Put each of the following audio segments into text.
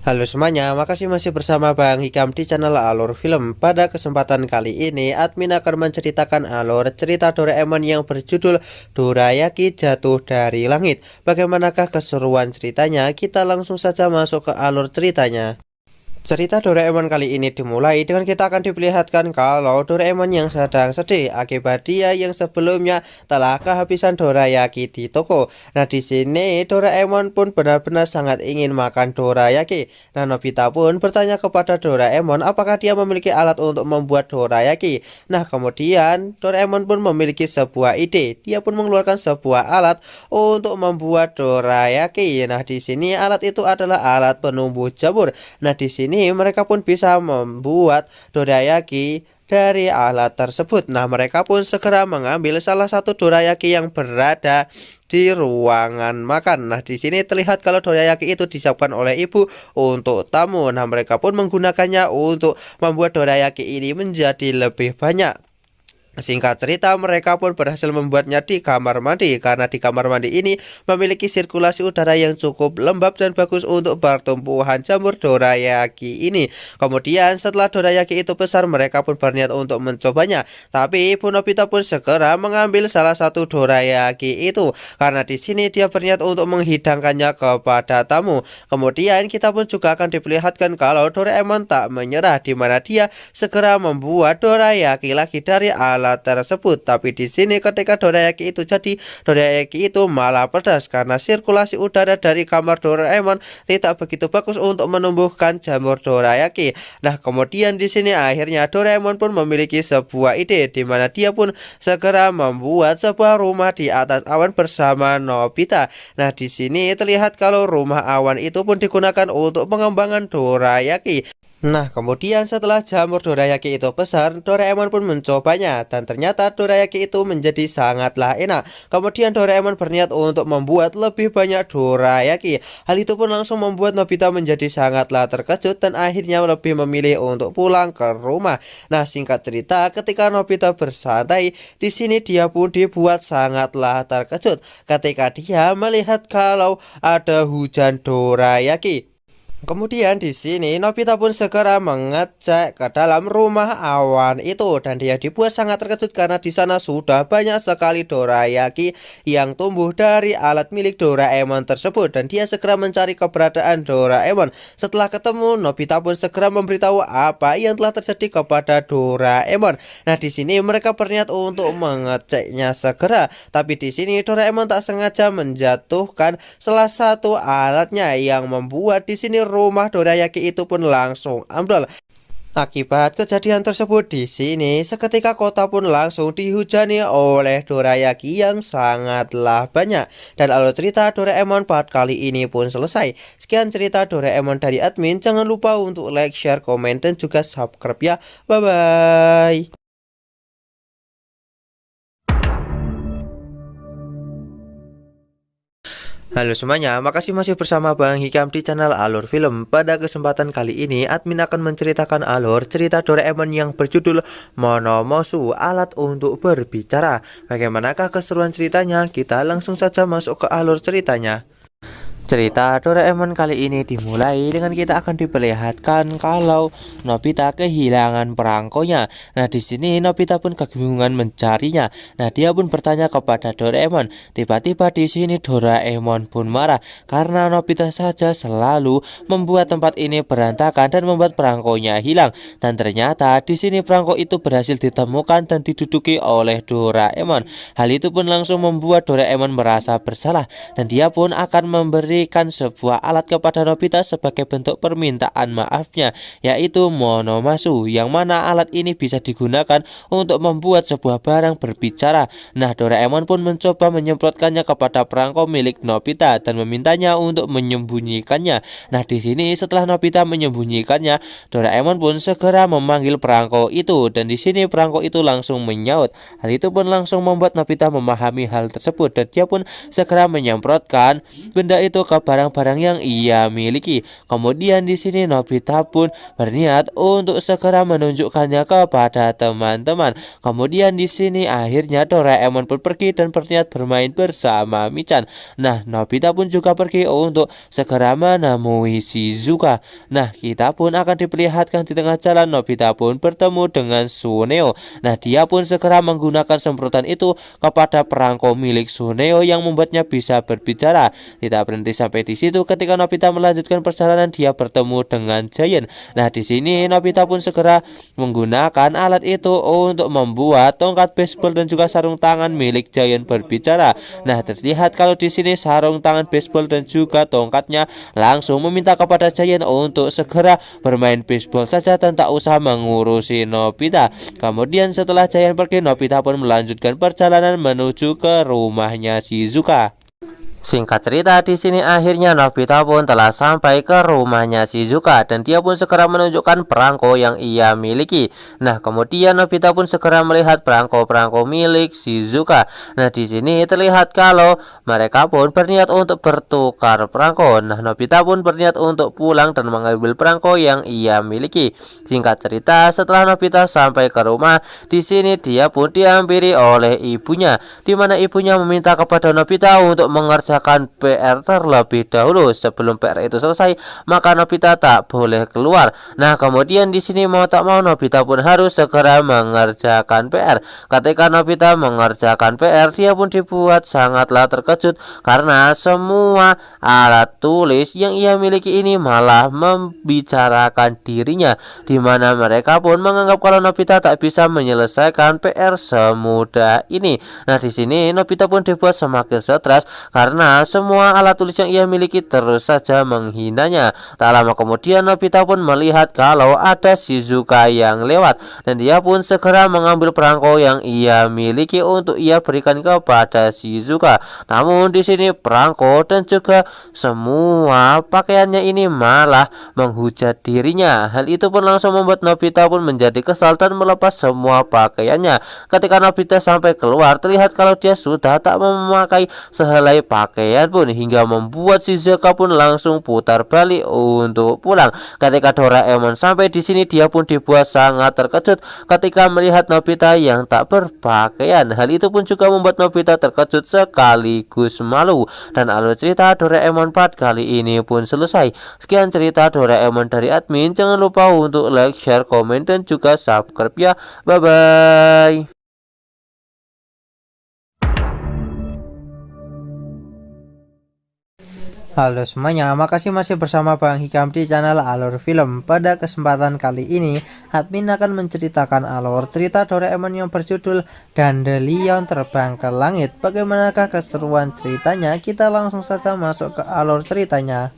Halo semuanya, makasih masih bersama Bang Hikam di channel Alur Film. Pada kesempatan kali ini, admin akan menceritakan alur cerita Doraemon yang berjudul Dorayaki Jatuh dari Langit. Bagaimanakah keseruan ceritanya? Kita langsung saja masuk ke alur ceritanya. Cerita Doraemon kali ini dimulai dengan kita akan diperlihatkan kalau Doraemon yang sedang sedih akibat dia yang sebelumnya telah kehabisan dorayaki di toko. Nah, di sini Doraemon pun benar-benar sangat ingin makan dorayaki. Nah, Nobita pun bertanya kepada Doraemon apakah dia memiliki alat untuk membuat dorayaki. Nah, kemudian Doraemon pun memiliki sebuah ide. Dia pun mengeluarkan sebuah alat untuk membuat dorayaki. Nah, di sini alat itu adalah alat penumbuh jamur. Nah, di sini mereka pun bisa membuat dorayaki dari alat tersebut. Nah, mereka pun segera mengambil salah satu dorayaki yang berada di ruangan makan. Nah, di sini terlihat kalau dorayaki itu disiapkan oleh ibu untuk tamu. Nah, mereka pun menggunakannya untuk membuat dorayaki ini menjadi lebih banyak. Singkat cerita, mereka pun berhasil membuatnya di kamar mandi karena di kamar mandi ini memiliki sirkulasi udara yang cukup lembab dan bagus untuk pertumbuhan jamur dorayaki ini. Kemudian setelah dorayaki itu besar, mereka pun berniat untuk mencobanya. Tapi Ibu Nobita pun segera mengambil salah satu dorayaki itu karena di sini dia berniat untuk menghidangkannya kepada tamu. Kemudian kita pun juga akan diperlihatkan kalau Doraemon tak menyerah, di mana dia segera membuat dorayaki lagi dari alat tersebut. Tapi di sini ketika dorayaki itu jadi, dorayaki itu malah pedas karena sirkulasi udara dari kamar Doraemon tidak begitu bagus untuk menumbuhkan jamur dorayaki. Nah, kemudian di sini akhirnya Doraemon pun memiliki sebuah ide, di mana dia pun segera membuat sebuah rumah di atas awan bersama Nobita. Nah, di sini terlihat kalau rumah awan itu pun digunakan untuk pengembangan dorayaki. Nah, kemudian setelah jamur dorayaki itu besar, Doraemon pun mencobanya dan ternyata dorayaki itu menjadi sangatlah enak. Kemudian Doraemon berniat untuk membuat lebih banyak dorayaki. Hal itu pun langsung membuat Nobita menjadi sangatlah terkejut dan akhirnya lebih memilih untuk pulang ke rumah. Nah, singkat cerita, ketika Nobita bersantai, di sini dia pun dibuat sangatlah terkejut ketika dia melihat kalau ada hujan dorayaki. Kemudian di sini Nobita pun segera mengecek ke dalam rumah awan itu dan dia dibuat sangat terkejut karena di sana sudah banyak sekali dorayaki yang tumbuh dari alat milik Doraemon tersebut dan dia segera mencari keberadaan Doraemon. Setelah ketemu, Nobita pun segera memberitahu apa yang telah terjadi kepada Doraemon. Nah, di sini mereka berniat untuk mengeceknya segera, tapi di sini Doraemon tak sengaja menjatuhkan salah satu alatnya yang membuat di sini rumah dorayaki itu pun langsung ambrol. Akibat kejadian tersebut, di sini seketika kota pun langsung dihujani oleh dorayaki yang sangatlah banyak. Dan alur cerita Doraemon part kali ini pun selesai. Sekian cerita Doraemon dari admin. Jangan lupa untuk like, share, komen, dan juga subscribe ya. Bye bye. Halo semuanya, makasih masih bersama Bang Hikam di channel Alur Film. Pada kesempatan kali ini, admin akan menceritakan alur cerita Doraemon yang berjudul Monomosu, alat untuk berbicara. Bagaimanakah keseruan ceritanya? Kita langsung saja masuk ke alur ceritanya. Cerita Doraemon kali ini dimulai dengan kita akan diperlihatkan kalau Nobita kehilangan perangkonya. Nah, di sini Nobita pun kebingungan mencarinya. Nah, dia pun bertanya kepada Doraemon. Tiba-tiba di sini Doraemon pun marah karena Nobita saja selalu membuat tempat ini berantakan dan membuat perangkonya hilang. Dan ternyata di sini perangko itu berhasil ditemukan dan diduduki oleh Doraemon. Hal itu pun langsung membuat Doraemon merasa bersalah dan dia pun akan memberikan sebuah alat kepada Nobita sebagai bentuk permintaan maafnya, yaitu Monomasu, yang mana alat ini bisa digunakan untuk membuat sebuah barang berbicara. Nah, Doraemon pun mencoba menyemprotkannya kepada perangko milik Nobita dan memintanya untuk menyembunyikannya. Nah, di sini setelah Nobita menyembunyikannya, Doraemon pun segera memanggil perangko itu dan di sini perangko itu langsung menyaut. Hal itu pun langsung membuat Nobita memahami hal tersebut dan dia pun segera menyemprotkan benda itu ke barang-barang yang ia miliki. Kemudian di sini Nobita pun berniat untuk segera menunjukkannya kepada teman-teman. Kemudian di sini akhirnya Doraemon pun pergi dan berniat bermain bersama Michan. Nah, Nobita pun juga pergi untuk segera menemui Shizuka. Nah, kita pun akan diperlihatkan di tengah jalan Nobita pun bertemu dengan Suneo. Nah, dia pun segera menggunakan semprotan itu kepada perangko milik Suneo yang membuatnya bisa berbicara. Tidak berhenti sampai di situ, ketika Nobita melanjutkan perjalanan dia bertemu dengan Giant. Nah, di sini Nobita pun segera menggunakan alat itu untuk membuat tongkat baseball dan juga sarung tangan milik Giant berbicara. Nah, terlihat kalau di sini sarung tangan baseball dan juga tongkatnya langsung meminta kepada Giant untuk segera bermain baseball saja dan tak usah mengurusi Nobita. Kemudian setelah Giant pergi, Nobita pun melanjutkan perjalanan menuju ke rumahnya Shizuka. Singkat cerita, di sini akhirnya Nobita pun telah sampai ke rumahnya Shizuka dan dia pun segera menunjukkan perangko yang ia miliki. Nah, kemudian Nobita pun segera melihat perangko-perangko milik Shizuka. Nah, di sini terlihat kalau mereka pun berniat untuk bertukar perangko. Nah, Nobita pun berniat untuk pulang dan mengambil perangko yang ia miliki. Singkat cerita, setelah Nobita sampai ke rumah, di sini dia pun dihampiri oleh ibunya, di mana ibunya meminta kepada Nobita untuk mengerjakan PR terlebih dahulu. Sebelum PR itu selesai, maka Nobita tak boleh keluar. Nah, kemudian di sini mau tak mau Nobita pun harus segera mengerjakan PR. Ketika Nobita mengerjakan PR, dia pun dibuat sangatlah terkejut karena semua alat tulis yang ia miliki ini malah membicarakan dirinya, di mana mereka pun menganggap kalau Nobita tak bisa menyelesaikan PR semudah ini. Nah, di sini Nobita pun dibuat semakin stres karena semua alat tulis yang ia miliki terus saja menghinanya. Tak lama kemudian Nobita pun melihat kalau ada Shizuka yang lewat dan dia pun segera mengambil perangko yang ia miliki untuk ia berikan kepada Shizuka. Namun di sini perangko dan juga semua pakaiannya ini malah menghujat dirinya. Hal itu pun langsung membuat Nobita pun menjadi kesal dan melepas semua pakaiannya. Ketika Nobita sampai keluar, terlihat kalau dia sudah tak memakai sehelai pakaian pun, hingga membuat Shizuka pun langsung putar balik untuk pulang. Ketika Doraemon sampai di sini, dia pun dibuat sangat terkejut ketika melihat Nobita yang tak berpakaian. Hal itu pun juga membuat Nobita terkejut sekaligus malu. Dan alur cerita Doraemon Part kali ini pun selesai. Sekian cerita Doraemon dari admin. Jangan lupa untuk like, share, komen, dan juga subscribe ya. Bye bye. Halo semuanya, makasih masih bersama Bang Hikam di channel Alur Film. Pada kesempatan kali ini, admin akan menceritakan alur cerita Doraemon yang berjudul Dandelion Terbang ke Langit. Bagaimanakah keseruan ceritanya? Kita langsung saja masuk ke alur ceritanya.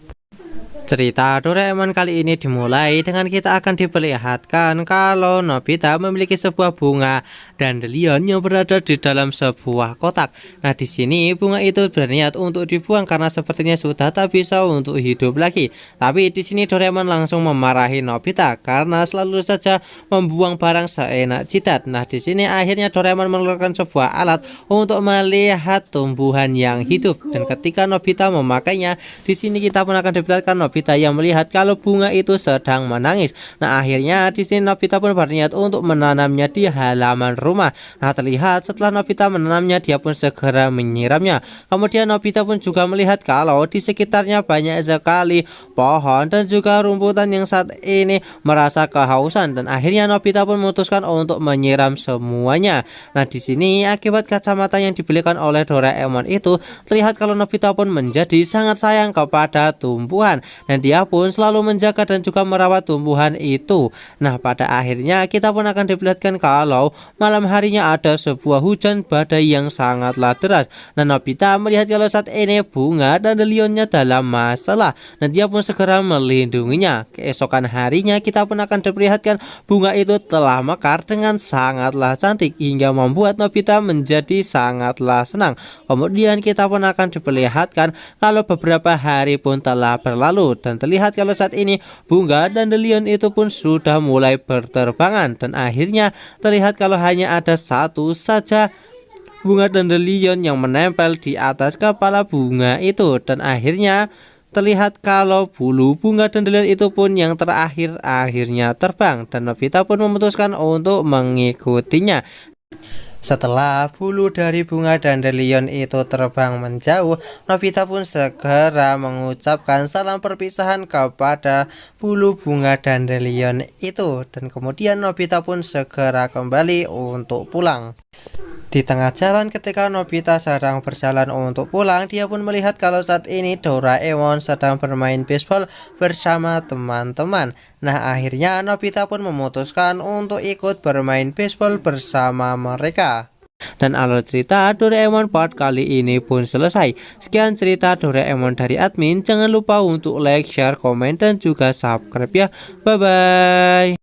Cerita Doraemon kali ini dimulai dengan kita akan diperlihatkan kalau Nobita memiliki sebuah bunga dandelion yang berada di dalam sebuah kotak. Nah, di sini bunga itu berniat untuk dibuang karena sepertinya sudah tak bisa untuk hidup lagi. Tapi di sini Doraemon langsung memarahi Nobita karena selalu saja membuang barang seenak jidat. Nah, di sini akhirnya Doraemon mengeluarkan sebuah alat untuk melihat tumbuhan yang hidup, dan ketika Nobita memakainya, di sini kita pun akan diperlihatkan Nobita yang melihat kalau bunga itu sedang menangis. Nah, akhirnya di sini Nobita pun berniat untuk menanamnya di halaman rumah. Nah, terlihat setelah Nobita menanamnya, dia pun segera menyiramnya. Kemudian Nobita pun juga melihat kalau di sekitarnya banyak sekali pohon dan juga rumputan yang saat ini merasa kehausan, dan akhirnya Nobita pun memutuskan untuk menyiram semuanya. Nah, di sini akibat kacamata yang dibelikan oleh Doraemon itu, terlihat kalau Nobita pun menjadi sangat sayang kepada tumbuhan, dan dia pun selalu menjaga dan juga merawat tumbuhan itu. Nah, pada akhirnya kita pun akan diperlihatkan kalau malam harinya ada sebuah hujan badai yang sangatlah deras. Nah, Nobita melihat kalau saat ini bunga dandelionnya dalam masalah, dan dia pun segera melindunginya. Keesokan harinya kita pun akan diperlihatkan bunga itu telah mekar dengan sangatlah cantik hingga membuat Nobita menjadi sangatlah senang. Kemudian kita pun akan diperlihatkan kalau beberapa hari pun telah berlalu, dan terlihat kalau saat ini bunga dandelion itu pun sudah mulai berterbangan, dan akhirnya terlihat kalau hanya ada satu saja bunga dandelion yang menempel di atas kepala bunga itu, dan akhirnya terlihat kalau bulu bunga dandelion itu pun yang terakhir akhirnya terbang, dan Nobita pun memutuskan untuk mengikutinya. Setelah bulu dari bunga dandelion itu terbang menjauh, Nobita pun segera mengucapkan salam perpisahan kepada bulu bunga dandelion itu, dan kemudian Nobita pun segera kembali untuk pulang. Di tengah jalan ketika Nobita sedang berjalan untuk pulang, dia pun melihat kalau saat ini Doraemon sedang bermain baseball bersama teman-teman. Nah, akhirnya Nobita pun memutuskan untuk ikut bermain baseball bersama mereka. Dan alur cerita Doraemon part kali ini pun selesai. Sekian cerita Doraemon dari admin. Jangan lupa untuk like, share, komen, dan juga subscribe ya. Bye-bye.